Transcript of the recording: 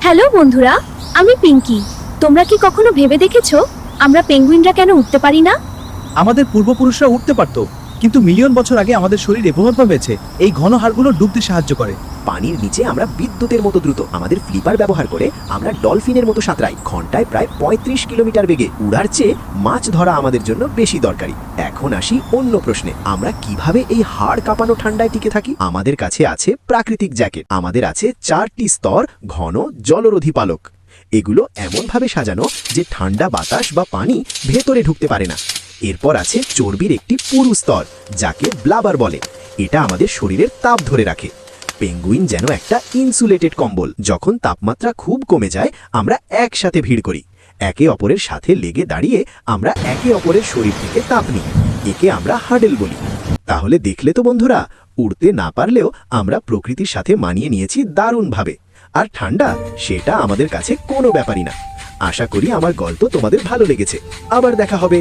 Hello বন্ধুরা, আমি পিঙ্কি। তোমরা কি কখনো ভেবে দেখেছো আমরা পেঙ্গুইনরা কেন উঠতে পারি না? আমাদের পূর্বপুরুষরা উঠতে পারত, কিন্তু মিলিয়ন বছর আগে আমাদের শরীর এভাবে হয়েছে এই ঘন হাড়গুলো ডুবতে সাহায্য করে। পানির নিচে আমরা বিদ্যুতের মতো দ্রুত আমাদের ফ্লিপার ব্যবহার করে আমরা ডলফিনের মতো সাঁতরাই, ঘন্টায় প্রায় ৩৫ কিলোমিটার বেগে। উড়ার চেয়ে মাছ ধরা আমাদের জন্য বেশি দরকারি। এখন আসি অন্য প্রশ্নে, আমরা কিভাবে এই হাড় কাঁপানো ঠান্ডায় টিকে থাকি? আমাদের কাছে আছে প্রাকৃতিক জ্যাকেট, আমাদের আছে 4টি স্তর ঘন জলরোধী পালক। এগুলো এমনভাবে সাজানো যে ঠান্ডা বাতাস বা পানি ভেতরে ঢুকতে পারে না। এরপর আছে চর্বির একটি পুরু স্তর, যাকে ব্লাবার বলে। এটা আমাদের শরীরের তাপ ধরে রাখে। পেঙ্গুইন যেন একটা ইনসুলেটেড কম্বল। যখন তাপমাত্রা খুব কমে যায়, আমরা একসাথে ভিড় করি। একে অপরের সাথে লেগে দাঁড়িয়ে আমরা একে অপরের শরীর থেকে তাপ নিই। একে আমরা হাডেল বলি। তাহলে দেখলে তো বন্ধুরা, উড়তে না পারলেও আমরা প্রকৃতির সাথে মানিয়ে নিয়েছি দারুণভাবে। আর ঠান্ডা, সেটা আমাদের কাছে কোনো ব্যাপারই না। আশা করি আমার গল্প তোমাদের ভালো লেগেছে। আবার দেখা হবে।